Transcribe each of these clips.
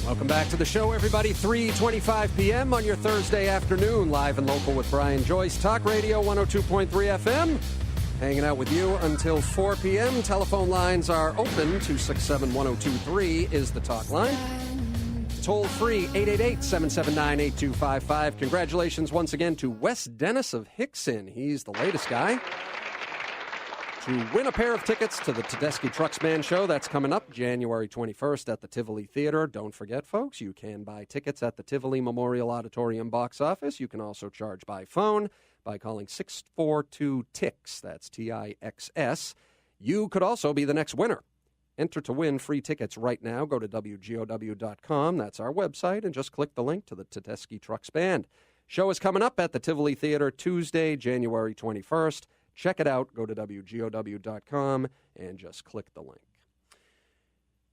Welcome back to the show, everybody. 3:25 p.m. on your Thursday afternoon, live and local with Brian Joyce. Talk Radio 102.3 FM. Hanging out with you until 4 p.m. Telephone lines are open. 267-1023 is the talk line. Toll free, 888-779-8255. Congratulations once again to Wes Dennis of Hickson. He's the latest guy to win a pair of tickets to the Tedeschi Trucks Band show. That's coming up January 21st at the Tivoli Theater. Don't forget, folks, you can buy tickets at the Tivoli Memorial Auditorium box office. You can also charge by phone by calling 642-TIX. That's TIXS. You could also be the next winner. Enter to win free tickets right now. Go to WGOW.com. That's our website, and just click the link to the Tedeschi Trucks Band. Show is coming up at the Tivoli Theater Tuesday, January 21st. Check it out. Go to WGOW.com and just click the link.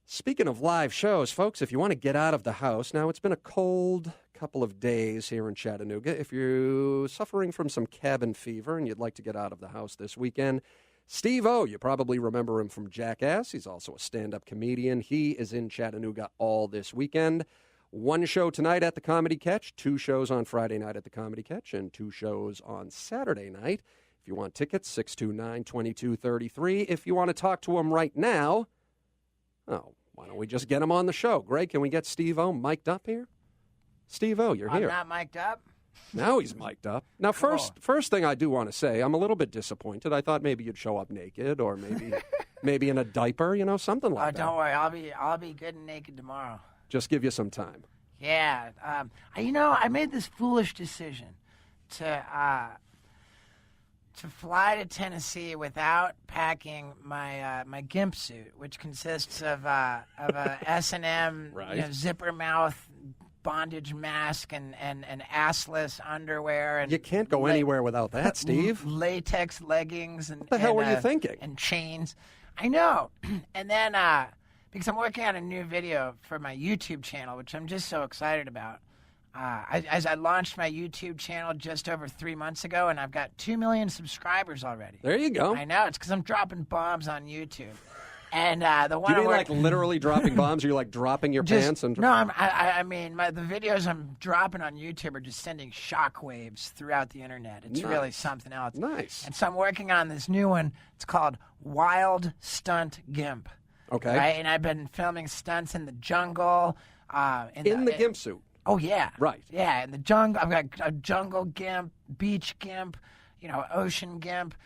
Speaking of live shows, folks, if you want to get out of the house, now it's been a cold couple of days here in Chattanooga. If you're suffering from some cabin fever and you'd like to get out of the house this weekend, Steve-O, you probably remember him from Jackass. He's also a stand-up comedian. He is in Chattanooga all this weekend. One show tonight at the Comedy Catch, 2 shows on Friday night at the Comedy Catch, and 2 shows on Saturday night. If you want tickets, 629-2233. If you want to talk to him right now, why don't we just get him on the show? Greg, can we get Steve-O mic'd up here? Steve-O, you're here. I'm not mic'd up? Now he's mic'd up. Now, first thing I do want to say, I'm a little bit disappointed. I thought maybe you'd show up naked or maybe in a diaper, something like that. Oh, don't worry. I'll be good and naked tomorrow. Just give you some time. Yeah. I made this foolish decision to fly to Tennessee without packing my Gimp Suit, which consists of a S&M right. zipper mouth bondage mask and assless underwear. And you can't go anywhere without that, Steve. Latex leggings. And what the hell were you thinking? And chains. I know. And then because I'm working on a new video for my YouTube channel, which I'm just so excited about. As I launched my YouTube channel just over 3 months ago, and I've got 2 million subscribers already. There you go. I know. It's because I'm dropping bombs on YouTube. And the one do you mean like literally dropping bombs, or you like dropping your pants? And no, I mean the videos I'm dropping on YouTube are just sending shockwaves throughout the internet. It's really something else. Nice. And so I'm working on this new one. It's called Wild Stunt Gimp. Okay. Right? And I've been filming stunts in the jungle. In the Gimp Suit. Oh, yeah. Right. Yeah, in the jungle. I've got a jungle gimp, beach gimp, ocean gimp,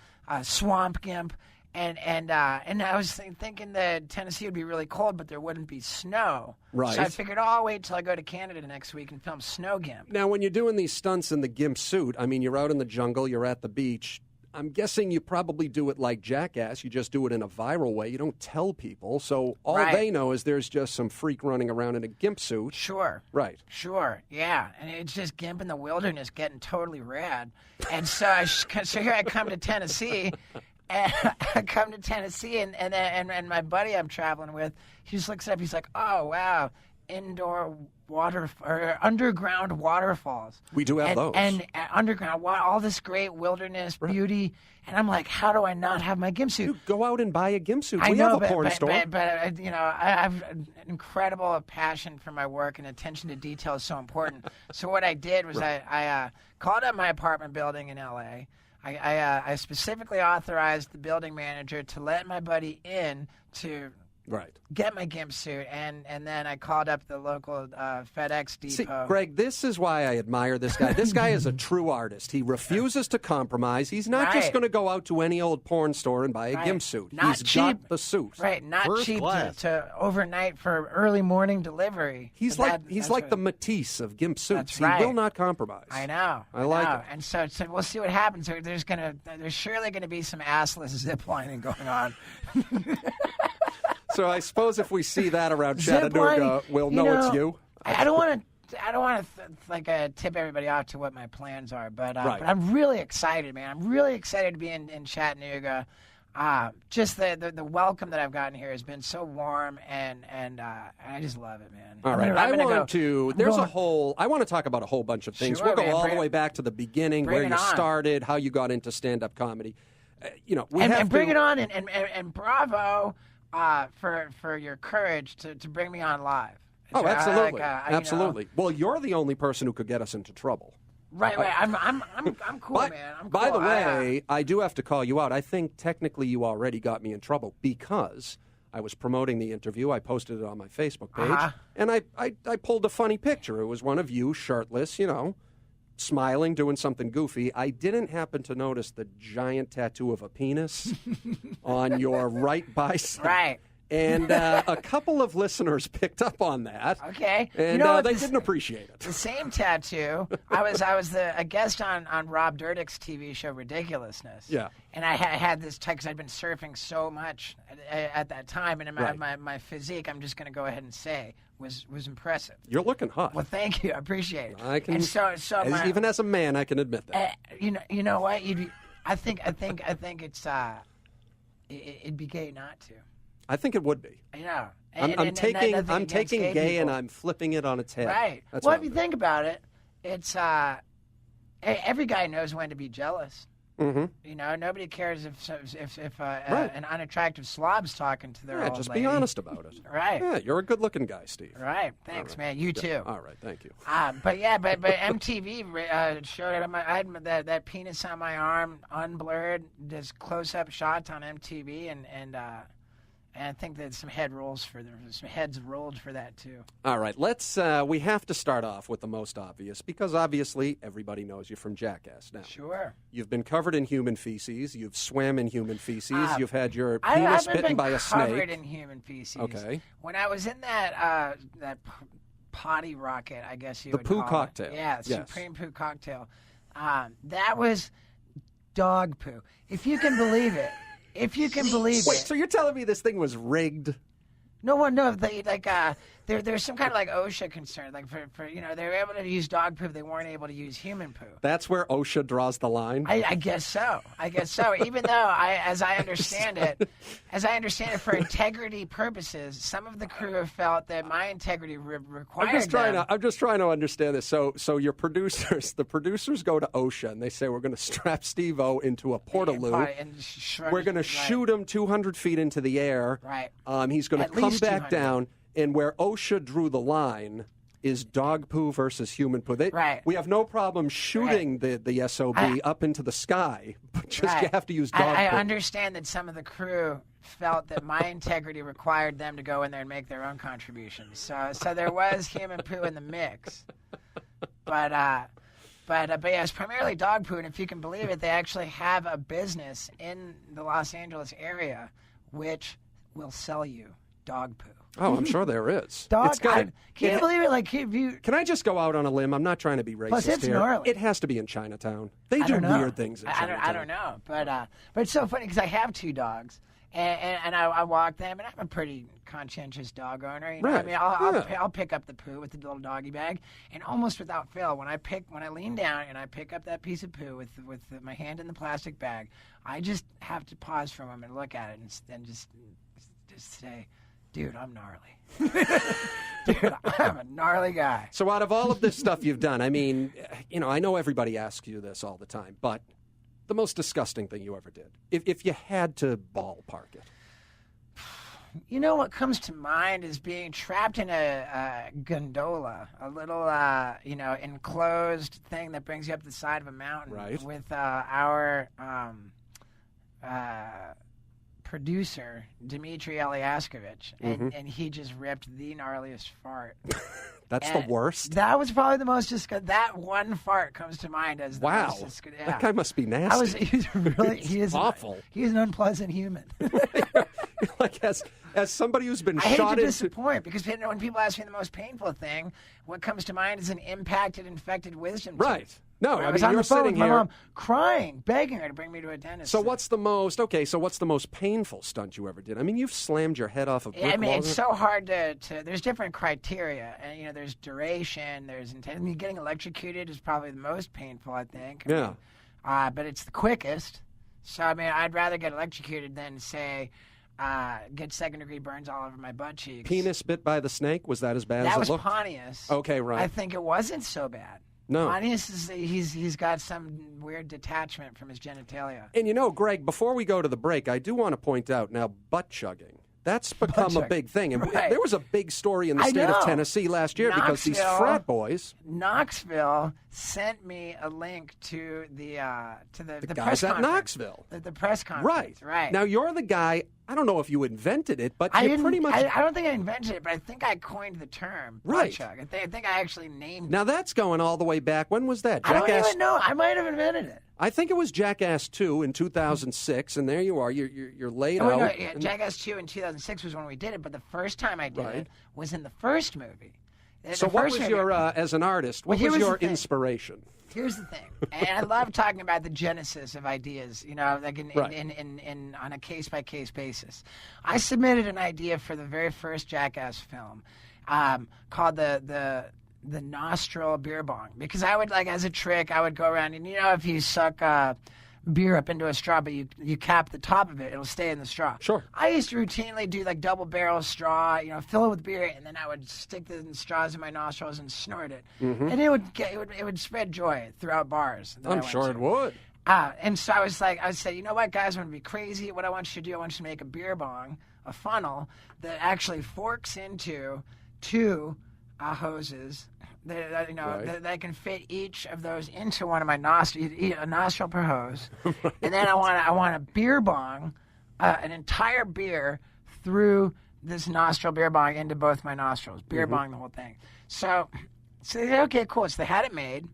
swamp gimp. And I was thinking that Tennessee would be really cold, but there wouldn't be snow. Right. So I figured, I'll wait till I go to Canada next week and film snow gimp. Now, when you're doing these stunts in the Gimp Suit, I mean, you're out in the jungle, you're at the beach. I'm guessing you probably do it like Jackass. You just do it in a viral way. You don't tell people. So all they know is there's just some freak running around in a Gimp Suit. Sure. Right. Sure. Yeah. And it's just Gimp in the wilderness getting totally rad. And so, here I come to Tennessee. And I come to Tennessee, and my buddy I'm traveling with, he just looks up. He's like, "Oh wow, underground waterfalls." We do have those. And underground, all this great wilderness beauty. And I'm like, how do I not have my Gimp Suit? You go out and buy a Gimp Suit. I we know, have a porn store. But I have an incredible passion for my work, and attention to detail is so important. So what I did was I called up my apartment building in L.A. I specifically authorized the building manager to let my buddy in to get my Gimp Suit, and then I called up the local FedEx depot. See, Greg, this is why I admire this guy. This guy is a true artist. He refuses to compromise. He's not just going to go out to any old porn store and buy a Gimp Suit. Not He's cheap. got the suit. Right, not First cheap class. to overnight for early morning delivery. He's like the Matisse of Gimp Suits. That's right. He will not compromise. I know. I like it. And so we'll see what happens. There's surely going to be some assless ziplining going on. So I suppose if we see that around Chattanooga, we'll know it's you. I don't want to tip everybody off to what my plans are, but I'm really excited, man. I'm really excited to be in Chattanooga. Just the welcome that I've gotten here has been so warm, and I just love it, man. All right, I want to talk about a whole bunch of things. Sure, we'll go man, all the way back to the beginning, where you started, how you got into stand-up comedy. Bring it on, and bravo for your courage to bring me on live. Oh, absolutely, absolutely. Well, you're the only person who could get us into trouble. Right. I'm cool, man. I'm cool. By the way, I do have to call you out. I think technically you already got me in trouble because I was promoting the interview. I posted it on my Facebook page, and I pulled a funny picture. It was one of you shirtless, smiling, doing something goofy. I didn't happen to notice the giant tattoo of a penis on your right bicep. Right. And a couple of listeners picked up on that. Okay. And they didn't appreciate it. The same tattoo. I was a guest on Rob Dyrdek's TV show Ridiculousness. Yeah. And I had this because I'd been surfing so much at that time, and my physique, I'm just going to go ahead and say, was impressive. You're looking hot. Well, thank you. I appreciate it. I can. And even as a man, I can admit that. You know what? I think it's it'd be gay not to. I think it would be. I'm taking gay people. and I'm flipping it on its head. Right. That's well, if you think about it, it's every guy knows when to be jealous. Mm-hmm. Nobody cares if an unattractive slob's talking to their old just lady. be honest about it. Right. Yeah, you're a good-looking guy, Steve. Right. Thanks, man. You too. All right. Thank you. But MTV showed it. I had that penis on my arm, unblurred, just close-up shots on MTV, and I think that some heads rolled for that too. All right, we have to start off with the most obvious, because obviously everybody knows you from Jackass now. Sure. You've been covered in human feces. You've swam in human feces. You've had your penis bitten by a snake. I haven't been covered in human feces. Okay. When I was in that potty rocket, I guess you would call it. The poo cocktail. Yeah, Supreme Poo Cocktail. That was dog poo. If you can believe it. If you can believe Wait, it. so you're telling me this thing was rigged? No. There's some kind of OSHA concern. For they were able to use dog poo, they weren't able to use human poo. That's where OSHA draws the line? I guess so. Even though as I understand it, for integrity purposes, some of the crew have felt that my integrity required I'm just trying to understand this. So your producers, the producers go to OSHA and they say, we're going to strap Steve-O into a portaloo. We're going to shoot him 200 feet into the air. Right. He's going to come back down. And where OSHA drew the line is dog poo versus human poo. Right. We have no problem shooting the SOB up into the sky, but you have to use dog poo. I understand that some of the crew felt that my integrity required them to go in there and make their own contributions. So there was human poo in the mix. But yeah, it's primarily dog poo, and if you can believe it, they actually have a business in the Los Angeles area which will sell you dog poo. Oh, I'm sure there is. Can you believe it? Can I just go out on a limb? I'm not trying to be racist Plus, it's here. gnarly. It has to be in Chinatown. They do weird things in Chinatown. I don't know, but it's so funny because I have two dogs, and I walk them, and I'm a pretty conscientious dog owner. Right. I mean, I'll pick up the poo with the little doggy bag, and almost without fail, when I lean down and I pick up that piece of poo with my hand in the plastic bag, I just have to pause for a moment and look at it and just say, dude, I'm gnarly. Dude, I'm a gnarly guy. So out of all of this stuff you've done, I mean, I know everybody asks you this all the time, but the most disgusting thing you ever did, if you had to ballpark it. What comes to mind is being trapped in a gondola, a little, enclosed thing that brings you up the side of a mountain. Right. With our producer, Dmitry Eliaskovich, and he just ripped the gnarliest fart. That's the worst? That was probably the most disgusting. That one fart comes to mind as the most disgusting. That guy must be nasty. He is awful. He is an unpleasant human. As somebody who's been shot into... I hate to into... disappoint, because when people ask me the most painful thing, what comes to mind is an impacted, infected wisdom tooth. Right. No, I was on the phone with my mom, crying, begging her to bring me to a dentist. So what's the most painful stunt you ever did? I mean, you've slammed your head off a brick wall. I mean, it's so hard to there's different criteria, and there's duration, there's intent. I mean, getting electrocuted is probably the most painful, I think. Yeah. But it's the quickest. So I mean, I'd rather get electrocuted than say get second-degree burns all over my butt cheeks. Penis bit by the snake, was that as bad as it looked? That was Pontius. Okay, right. I think it wasn't so bad. No. Pontius he's got some weird detachment from his genitalia. And Greg, before we go to the break, I do want to point out now butt-chugging. That's become a big thing. And Right. there was a big story in the state of Tennessee last year because these frat boys. Knoxville sent me a link to the The press guys at conference. Knoxville. The press conference. Right. Now, you're the guy, I don't know if you invented it, but you pretty much. I don't think I invented it, but I think I coined the term. Right. Butt-chug. I think I actually named it. Now, that's going all the way back. When was that? I don't even know. I might have invented it. I think it was Jackass 2 in 2006, and there you are. You're laid out. No, Jackass 2 in 2006 was when we did it, but the first time I did it was in the first movie. So what was your, as an artist, what was your inspiration? Here's the thing, and I love talking about the genesis of ideas, like on a case-by-case basis. I submitted an idea for the very first Jackass film called the nostril beer bong, because I would, as a trick, I would go around and, if you suck beer up into a straw, but you cap the top of it, it'll stay in the straw. Sure. I used to routinely do double barrel straw, fill it with beer, and then I would stick the straws in my nostrils and snort it, and it would spread joy throughout bars. I'm sure it would. And so I would say, you know what, guys, I'm gonna be crazy. What I want you to do, I want you to make a beer bong, a funnel that actually forks into two hoses that I can fit each of those into one of my nostrils, a nostril per hose. And then I want a beer bong, an entire beer through this nostril beer bong into both my nostrils, beer bong the whole thing. So they said, okay, cool. So they had it made.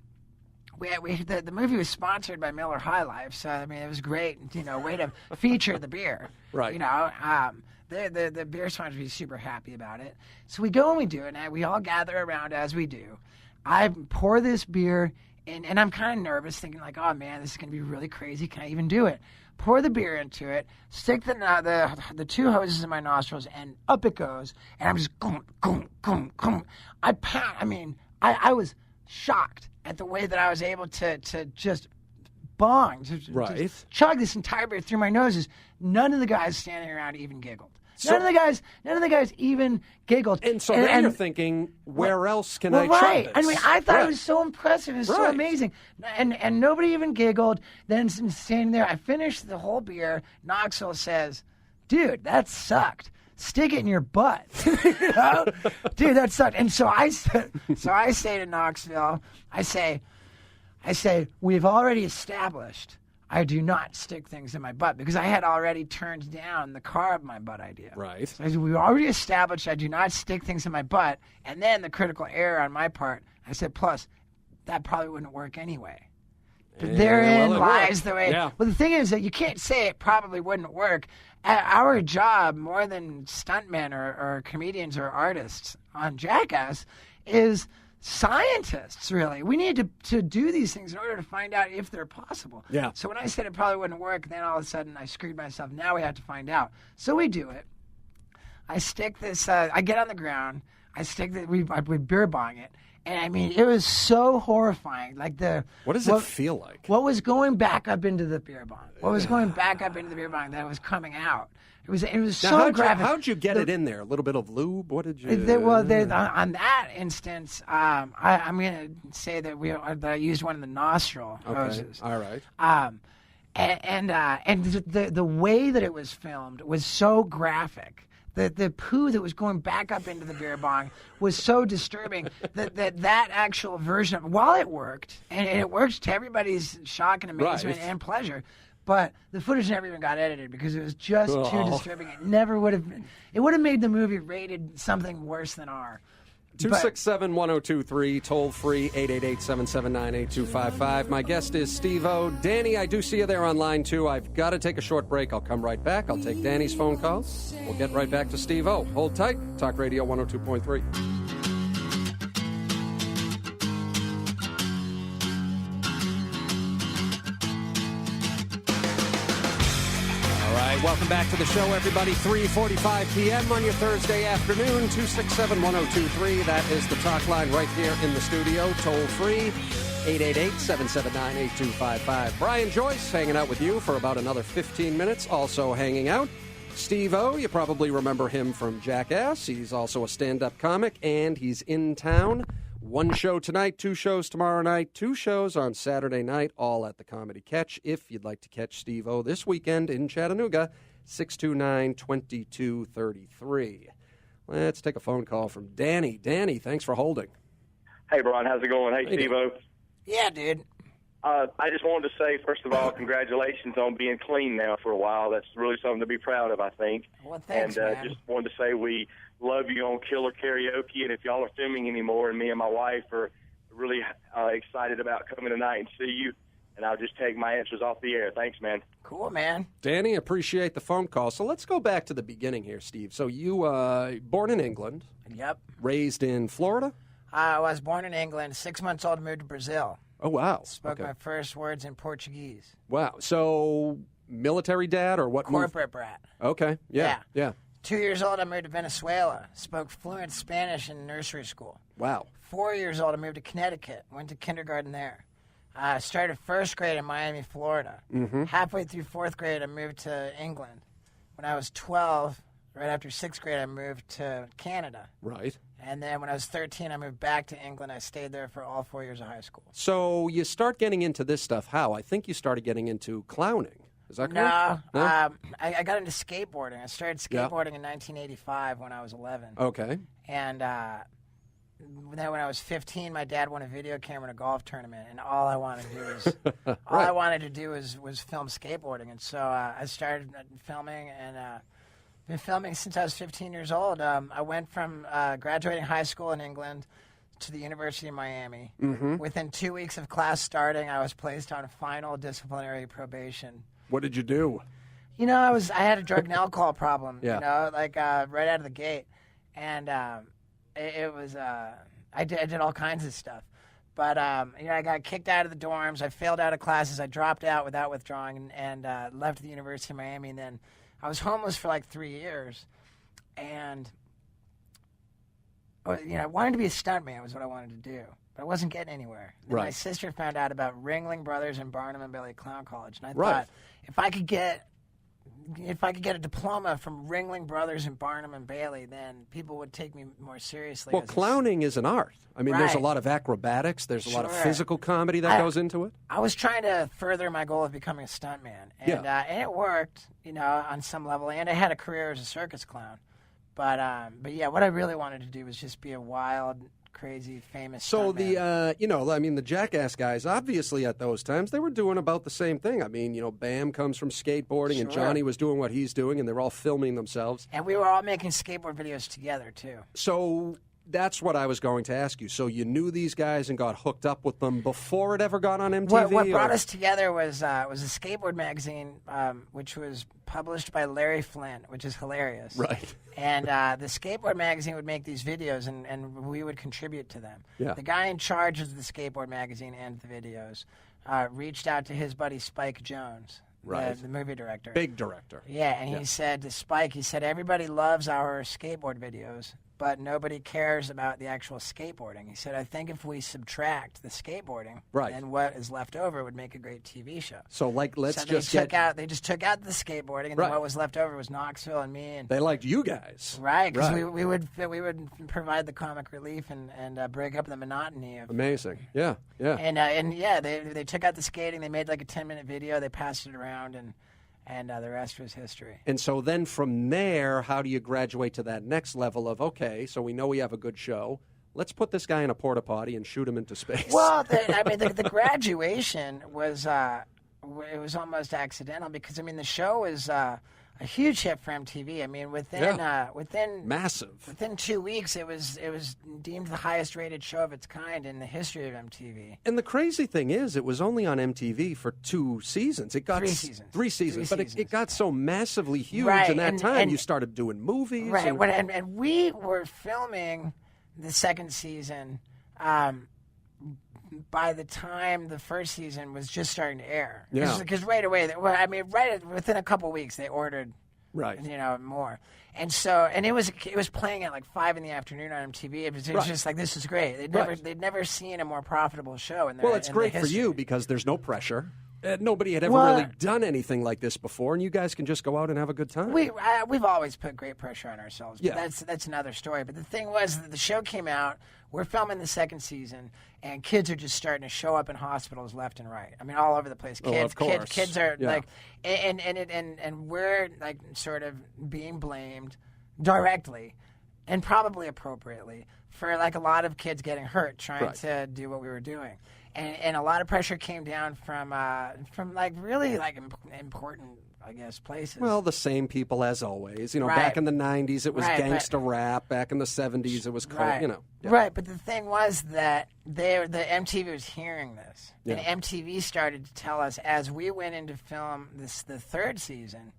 The movie was sponsored by Miller High Life, so it was great. Way to feature the beer. Right. The beer sponsor would be super happy about it. So we go and we do it, and we all gather around as we do. I pour this beer in, and I'm kind of nervous, thinking oh man, this is going to be really crazy. Can I even do it? Pour the beer into it, stick the two hoses in my nostrils, and up it goes. And I'm just gum, gum, gum, gum. I was shocked at the way that I was able to just just chug this entire beer through my noses. None of the guys standing around even giggled. None of the guys even giggled. And so then you're thinking, where else can I try this? I thought it was so impressive. It was so amazing. And nobody even giggled. Then standing there, I finished the whole beer. Knoxville says, dude, that sucked. Stick it in your butt. Dude, that sucked. And so I say to Knoxville, I say, we've already established I do not stick things in my butt, because I had already turned down the carb my butt idea. Right. So I said, we've already established I do not stick things in my butt. And then the critical error on my part, I said, plus, that probably wouldn't work anyway. But therein lies the way. Yeah. Well, the thing is that you can't say it probably wouldn't work. Our job, more than stuntmen or comedians or artists on Jackass, is scientists, really. We need to do these things in order to find out if they're possible. Yeah. So when I said it probably wouldn't work, then all of a sudden I screwed myself. Now we have to find out. So we do it. I stick this, I get on the ground, we beer bong it. And it was so horrifying. What does it feel like? What was going back up into the beer bong? What was going back up into the beer bong that was coming out? It was so graphic. How'd you get it in there? A little bit of lube? What did you? On that instance, I'm going to say that I used one of the nostril hoses. All right. And the way that it was filmed was so graphic. The poo that was going back up into the beer bong was so disturbing that actual version of it, while it worked, and it worked to everybody's shock and amazement and pleasure, but the footage never even got edited because it was just too disturbing. It never would have been. It would have made the movie rated something worse than R. 267-1023, toll free, 888-779-8255. My guest is Steve-O. Danny, I do see you there online, too. I've got to take a short break. I'll come right back. I'll take Danny's phone call. We'll get right back to Steve-O. Hold tight. Talk Radio 102.3. Welcome back to the show, everybody. 3:45 p.m. on your Thursday afternoon, 267-1023. That is the talk line right here in the studio, toll free, 888-779-8255. Brian Joyce hanging out with you for about another 15 minutes. Also hanging out, Steve-O. You probably remember him from Jackass. He's also a stand-up comic, and he's in town. One show tonight, two shows tomorrow night, two shows on Saturday night, all at the Comedy Catch. If you'd like to catch Steve-O this weekend in Chattanooga, 629-2233. Let's take a phone call from Danny. Danny, thanks for holding. Hey, Brian, how's it going? Hey, Steve-O. Yeah, dude. I just wanted to say, first of all, congratulations on being clean now for a while. That's really something to be proud of, I think. Well, thanks, man. Just wanted to say we love you on Killer Karaoke, and if y'all are filming anymore, and me and my wife are really excited about coming tonight and see you, and I'll just take my answers off the air. Thanks, man. Cool, man. Danny, appreciate the phone call. So let's go back to the beginning here, Steve. So you born in England. Yep. Raised in Florida? I was born in England. 6 months old, moved to Brazil. Oh, wow. Spoke my first words in Portuguese. Wow. So military dad or what? Corporate brat. Okay. Yeah. 2 years old, I moved to Venezuela. Spoke fluent Spanish in nursery school. Wow. 4 years old, I moved to Connecticut. Went to kindergarten there. Started first grade in Miami, Florida. Mm-hmm. Halfway through fourth grade, I moved to England. When I was 12, right after sixth grade, I moved to Canada. Right. And then when I was 13, I moved back to England. I stayed there for all 4 years of high school. So you start getting into this stuff how? I think you started getting into clowning. Is that correct? No. I got into skateboarding. I started skateboarding in 1985 when I was 11. Okay. And then when I was 15, my dad won a video camera in a golf tournament, and all I wanted to do was was film skateboarding. And so I started filming, and been filming since I was 15 years old. I went from graduating high school in England to the University of Miami. Mm-hmm. Within 2 weeks of class starting, I was placed on final disciplinary probation. What did you do? You know, I had a drug and alcohol problem. Yeah. You know, like right out of the gate, and it was I did all kinds of stuff. But you know, I got kicked out of the dorms. I failed out of classes. I dropped out without withdrawing, and left the University of Miami. And then I was homeless for like 3 years, and you know, I wanted to be a stuntman was what I wanted to do, but I wasn't getting anywhere. Then Right. My sister found out about Ringling Brothers and Barnum and Bailey Clown College, and I Right. thought if I could get a diploma from Ringling Brothers and Barnum and Bailey, then people would take me more seriously. Well, clowning is an art. I mean, there's a Right. lot of acrobatics. There's a lot of Sure. physical comedy that goes into it. I was trying to further my goal of becoming a stuntman, and it worked, you know, on some level. And I had a career as a circus clown, but yeah, what I really wanted to do was just be a wild, crazy, famous. So stuntman. the Jackass guys, obviously at those times, they were doing about the same thing. I mean, you know, Bam comes from skateboarding, and Sure. Johnny was doing what he's doing, and they're all filming themselves. And we were all making skateboard videos together too. So that's what I was going to ask you. So you knew these guys and got hooked up with them before it ever got on MTV? What brought us together was a skateboard magazine, which was published by Larry Flint, which is hilarious. Right. And the skateboard magazine would make these videos, and we would contribute to them. Yeah. The guy in charge of the skateboard magazine and the videos reached out to his buddy Spike Jonze, Right. the movie director. Big director. Yeah, and he said to Spike, everybody loves our skateboard videos, but nobody cares about the actual skateboarding. He said, I think if we subtract the skateboarding, Right. then what is left over would make a great TV show. So, like, So let's they just get... took out the skateboarding, and Right. then what was left over was Knoxville and me. And They liked you guys. right, because Right. we would provide the comic relief and break up the monotony of. Amazing. Yeah, yeah. And yeah, they took out the skating. They made like a 10-minute video. They passed it around, and the rest was history. And so then from there, how do you graduate to that next level of, okay, so we know we have a good show. Let's put this guy in a porta potty and shoot him into space. Well, the graduation was it was almost accidental because the show was a huge hit for MTV. I mean, within Massive. within 2 weeks, it was deemed the highest rated show of its kind in the history of MTV. And the crazy thing is, it was only on MTV for 2 seasons. It got 3 seasons. 3 seasons, but it got so massively huge Right, in that and- time. and- You started doing movies. Right, and- and we were filming the second season. By the time the first season was just starting to air, Yeah. because right away, within a couple weeks, they ordered, Right. more, and it was playing at like 5 PM on MTV. It was Right. just like, this is great. Right. They'd never seen a more profitable show in their Well, it's in great the for you history. because there's no pressure. nobody had ever really done anything like this before, and you guys can just go out and have a good time. We've always put great pressure on ourselves. But Yeah. that's another story. But the thing was that the show came out. We're filming the second season, and kids are just starting to show up in hospitals left and right. I mean, all over the place. Kids, of course. kids are Yeah. like, and we're like sort of being blamed directly, and probably appropriately, for like a lot of kids getting hurt trying to do what we were doing. And a lot of pressure came down from like really like important, I guess, places. Well, the same people as always. You know, Right. back in the 90s, it was Right, gangsta rap. Back in the 70s, it was, Right. you know. Yeah. Right, but the thing was that the MTV was hearing this. Yeah. And MTV started to tell us as we went into film the third season,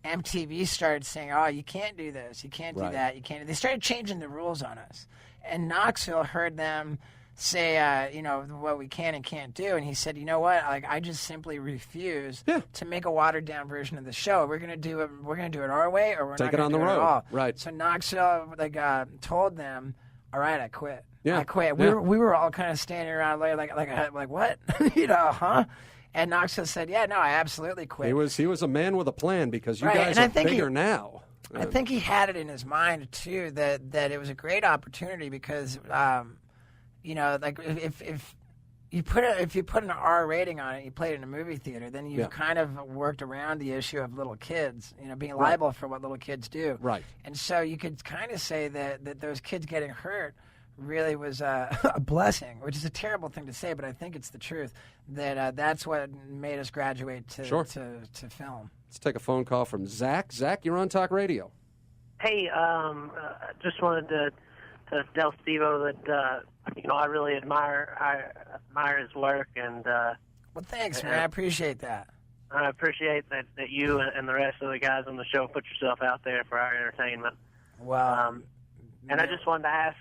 MTV started saying, oh, you can't do this, you can't do Right. that, you can't. They started changing the rules on us. And Knoxville heard them say, you know, what we can and can't do. And he said, you know what? Like, I just simply refuse to make a watered down version of the show. We're gonna do it our way, or we're Take not it gonna on do the it at road. all. Right. So Knoxville told them, all right, I quit. Yeah. I quit. Yeah. We were all kind of standing around like what? You know, huh? And Knoxville said, yeah, no, I absolutely quit. He was a man with a plan, because you Right, guys and I are think bigger now. I think he had it in his mind too that it was a great opportunity because, you know, like if you put an R rating on it, you play it in a movie theater, then you've kind of worked around the issue of little kids, you know, being liable for what little kids do. Right. And so you could kind of say that those kids getting hurt really was a blessing, which is a terrible thing to say, but I think it's the truth. That's what made us graduate to film. Let's take a phone call from Zach. Zach, you're on Talk Radio. Hey, just wanted to tell Steve-O that you know, I really admire his work, and Well, thanks, man. I appreciate that. I appreciate that you and the rest of the guys on the show put yourself out there for our entertainment. Well, and I just wanted to ask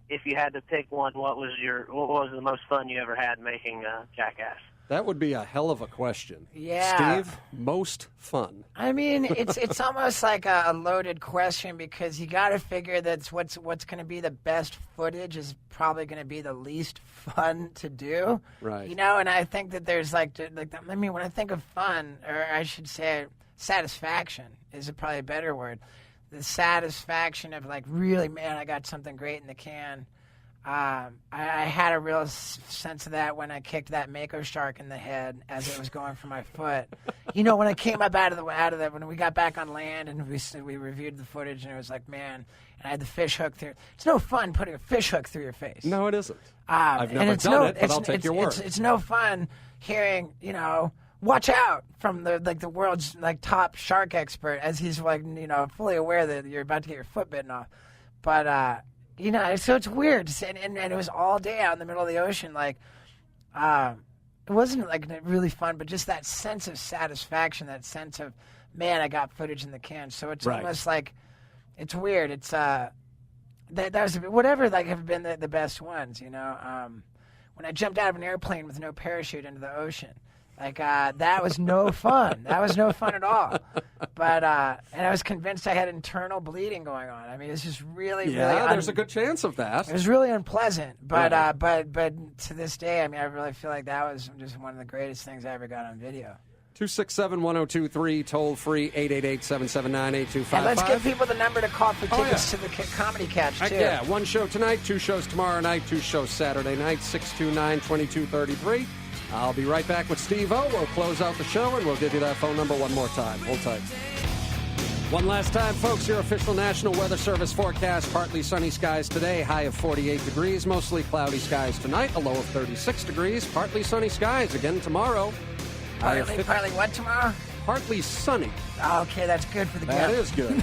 if you had to pick one, what was the most fun you ever had making Jackass? That would be a hell of a question. Yeah. Steve, most fun. I mean, it's almost like a loaded question because you got to figure that what's going to be the best footage is probably going to be the least fun to do. Right. You know, and I think that there's I mean, when I think of fun, or I should say satisfaction is probably a better word. The satisfaction of like, really, man, I got something great in the can. I had a real sense of that when I kicked that mako shark in the head as it was going for my foot. You know, when I came up out of the when we got back on land and we reviewed the footage, and it was like, man, and I had the fish hook through. It's no fun putting a fish hook through your face. No, it isn't. I've never done it, but I'll take your word. It's no fun hearing, you know, watch out from the world's top shark expert as he's fully aware that you're about to get your foot bitten off. But you know, so it's weird, and it was all day out in the middle of the ocean. It wasn't really fun, but just that sense of satisfaction, that sense of, man, I got footage in the can. So it's almost like, it's weird. It's that was whatever have been the best ones. You know, when I jumped out of an airplane with no parachute into the ocean. That was no fun. That was no fun at all. But and I was convinced I had internal bleeding going on. I mean, it's just really, there's a good chance of that. It was really unpleasant. But but to this day, I mean, I really feel like that was just one of the greatest things I ever got on video. 267-1023, toll free 888-779-8255. And let's give people the number to call for tickets to the Comedy Catch too. Yeah, one show tonight, two shows tomorrow night, two shows Saturday night, 629-2233. I'll be right back with Steve-O. We'll close out the show, and we'll give you that phone number one more time. Hold tight. One last time, folks, your official National Weather Service forecast. Partly sunny skies today, high of 48 degrees. Mostly cloudy skies tonight, a low of 36 degrees. Partly sunny skies again tomorrow. Partly what tomorrow? Partly sunny. Okay, that's good for the That Gimp. is good.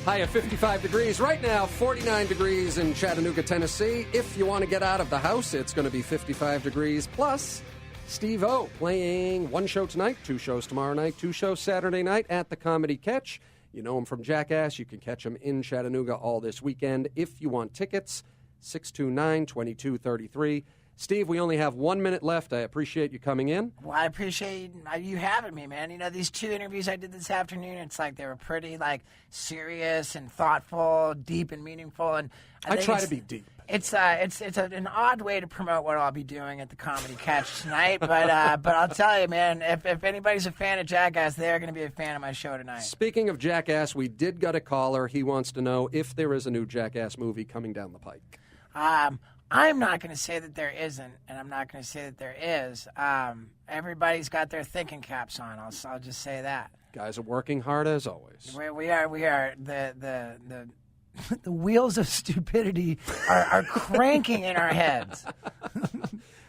High of 55 degrees. Right now, 49 degrees in Chattanooga, Tennessee. If you want to get out of the house, it's going to be 55 degrees. Plus, Steve-O playing one show tonight, two shows tomorrow night, two shows Saturday night at the Comedy Catch. You know him from Jackass. You can catch him in Chattanooga all this weekend. If you want tickets, 629-2233. Steve, we only have 1 minute left. I appreciate you coming in. Well, I appreciate you having me, man. You know, these 2 interviews I did this afternoon, it's like they were pretty, like, serious and thoughtful, deep and meaningful. And I try to be deep. It's an odd way to promote what I'll be doing at the Comedy Catch tonight. But I'll tell you, man, if anybody's a fan of Jackass, they're going to be a fan of my show tonight. Speaking of Jackass, we did get a caller. He wants to know if there is a new Jackass movie coming down the pike. I'm not going to say that there isn't, and I'm not going to say that there is. Everybody's got their thinking caps on. I'll just say that. Guys are working hard as always. We are. The wheels of stupidity are cranking in our heads.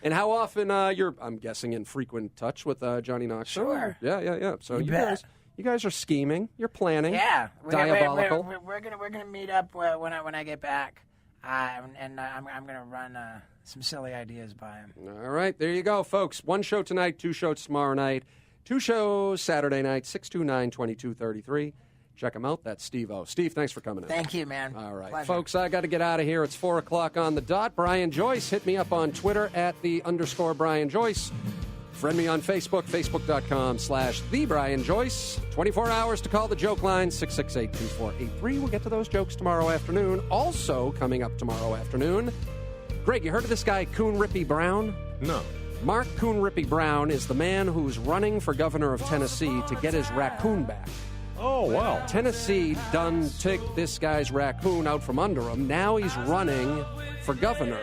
And how often you're, I'm guessing, in frequent touch with Johnny Knoxville? Sure. Yeah. So you bet. guys are scheming. You're planning. Yeah. Diabolical. We're gonna meet up when I get back, and I'm gonna run some silly ideas by him. All right, there you go, folks. 1 show tonight, 2 shows tomorrow night, 2 shows Saturday night, 629-2233. Check him out. That's Steve-O. Steve, thanks for coming in. Thank you, man. All right, Pleasure. folks, I got to get out of here. It's 4 o'clock on the dot. Brian Joyce, hit me up on Twitter at @_Brian Joyce. Friend me on Facebook, facebook.com/TheBrianJoyce. 24 hours to call the joke line, 668-2483. We'll get to those jokes tomorrow afternoon. Also, coming up tomorrow afternoon, Greg, you heard of this guy, Coon Rippy Brown? No. Mark Coon Rippy Brown is the man who's running for governor of Tennessee to get his raccoon back. Oh, wow. Tennessee done took this guy's raccoon out from under him. Now he's running for governor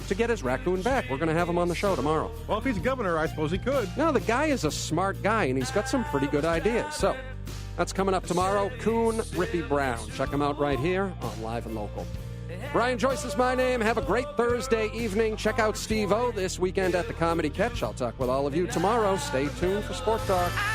to get his raccoon back. We're going to have him on the show tomorrow. Well, if he's governor, I suppose he could. No, the guy is a smart guy, and he's got some pretty good ideas. So that's coming up tomorrow. Coon Rippy Brown. Check him out right here on Live and Local. Brian Joyce is my name. Have a great Thursday evening. Check out Steve-O this weekend at the Comedy Catch. I'll talk with all of you tomorrow. Stay tuned for Sport Talk.